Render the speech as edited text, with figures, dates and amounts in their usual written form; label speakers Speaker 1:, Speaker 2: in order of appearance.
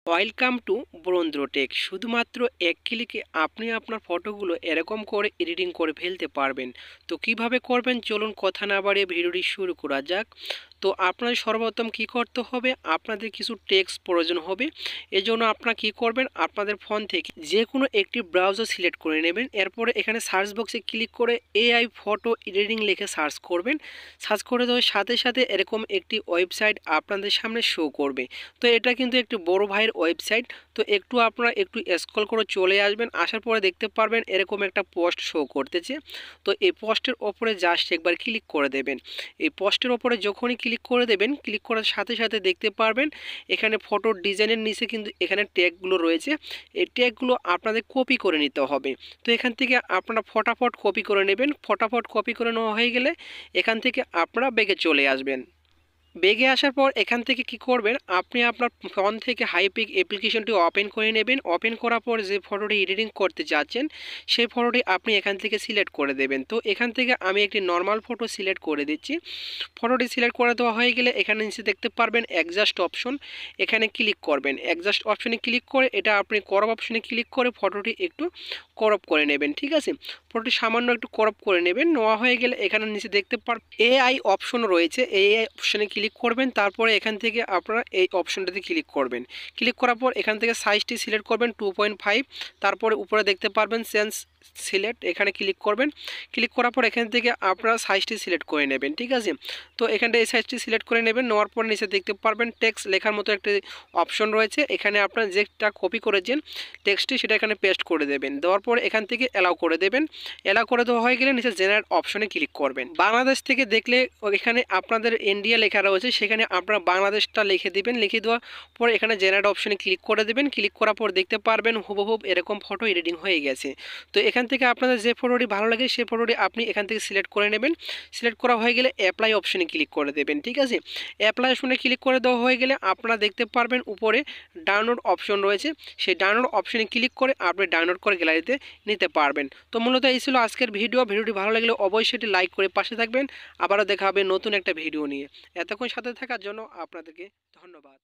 Speaker 1: Welcome to ব্রোন্দ্রোটেক। শুধুমাত্র এক ক্লিকে আপনি আপনার ফটোগুলো এরকম করে এডিটিং করে ফেলতে পারবেন। তো কিভাবে করবেন চলুন কথা না বাড়িয়ে ভিডিওটি শুরু করা যাক। তো আপনাদের সর্বপ্রথম কি করতে হবে, আপনাদের কিছু টেক্সট প্রয়োজন হবে। এজন্য আপনারা কি করবেন, আপনাদের ফোন থেকে যে কোনো একটি ব্রাউজার সিলেক্ট করে নেবেন। এরপরে এখানে সার্চ বক্সে ক্লিক করে এআই ফটো এডিটিং লিখে সার্চ করবেন। সার্চ করে দেওয়ার সাথে সাথে এরকম একটি ওয়েবসাইট আপনাদের সামনে শো করবে। তো এটা কিন্তু একটি বড় ভাইয়ের ওয়েবসাইট। তো আপনারা একটু স্ক্রল করে চলে আসবেন, আসার পরে দেখতে পারবেন এরকম একটা পোস্ট শো করতেছে। তো এই পোস্টের ওপরে জাস্ট একবার ক্লিক করে দেবেন। এই পোস্টের ওপরে যখনই ক্লিক করে দেবেন, ক্লিক করার সাথে সাথে দেখতে পারবেন এখানে ফটোর ডিজাইনের নিচে কিন্তু এখানে ট্যাগগুলো রয়েছে। এই ট্যাগগুলো আপনাদের কপি করে নিতে হবে। তো এখান থেকে আপনারা ফটাফট কপি করে নেবেন। ফটাফট কপি করে নেওয়া হয়ে গেলে এখান থেকে আপনারা বেগে চলে আসবেন। বেগে আসার পর এখান থেকে কি করবেন, আপনি আপনার ফোন থেকে হাইপিক অ্যাপ্লিকেশনটি ওপেন করে নেবেন। ওপেন করার পর যে ফটোটি এডিটিং করতে যাচ্ছেন সেই ফটোটি আপনি এখান থেকে সিলেক্ট করে দেবেন। তো এখান থেকে আমি একটি নর্মাল ফটো সিলেক্ট করে দিচ্ছি। ফটোটি সিলেক্ট করে দেওয়া হয়ে গেলে এখানে নিচে দেখতে পারবেন অ্যাডজাস্ট অপশন, এখানে ক্লিক করবেন। অ্যাডজাস্ট অপশনে ক্লিক করে এটা আপনি করপ অপশনে ক্লিক করে ফটোটি একটু করপ করে নেবেন। ঠিক আছে, ফটোটি সামান্য একটু করপ করে নেবেন। নেওয়া হয়ে গেলে এখানে নিচে দেখতে পারবেন এআই অপশন রয়েছে, এআই অপশনে ক্লিক করবেন। তারপরে এখান থেকে আপনারা এই অপশনটাতে ক্লিক করবেন। ক্লিক করার পর এখান থেকে সাইজটি সিলেক্ট করবেন 2.5। তারপরে উপরে দেখতে পারবেন চেঞ্জ সিলেক্ট, এখানে ক্লিক করবেন। ক্লিক করার পর এখান থেকে আপনারা সাইজটি সিলেক্ট করে নেবেন। ঠিক আছে, তো এখানটা এই সাইজটি সিলেক্ট করে নেবেন। নেওয়ার পর নিচে দেখতে পারবেন টেক্সট লেখার মতো একটি অপশন রয়েছে। এখানে আপনারা যেটা কপি করেছেন টেক্সটটি সেটা এখানে পেস্ট করে দেবেন। দেওয়ার পর এখান থেকে অ্যালাউ করে দেবেন। অ্যালাউ করে দেওয়া হয়ে গেলে নিচে জেনারেট অপশনে ক্লিক করবেন। বাংলাদেশ থেকে দেখলে এখানে আপনাদের ইন্ডিয়া লেখা রয়েছে, সেখানে আপনারা বাংলাদেশটা লিখে দিবেন। লিখে দেওয়ার পর এখানে জেনারেট অপশনে ক্লিক করে দেবেন। ক্লিক করার পর দেখতে পারবেন হুবহুব এরকম ফটো এডিটিং হয়ে গেছে। তো এখান থেকে আপনাদের যে ফটোটি ভালো লাগে সেই ফটোটি আপনি এখান থেকে সিলেক্ট করে নেবেন। সিলেক্ট করা হয়ে গেলে অ্যাপ্লাই অপশনে ক্লিক করে দেবেন। ঠিক আছে, অ্যাপ্লাই অপশনে ক্লিক করে দেওয়া হয়ে গেলে আপনারা দেখতে পারবেন উপরে ডাউনলোড অপশন রয়েছে। সেই ডাউনলোড অপশনে ক্লিক করে আপনি ডাউনলোড করে গ্যালারিতে নিতে পারবেন। তো মূলত এই ছিল আজকের ভিডিওটি ভালো লাগলে অবশ্যই এটি লাইক করে পাশে থাকবেন। আবারও দেখা হবে নতুন একটা ভিডিও নিয়ে। এতক্ষণ সাথে থাকার জন্য আপনাদেরকে ধন্যবাদ।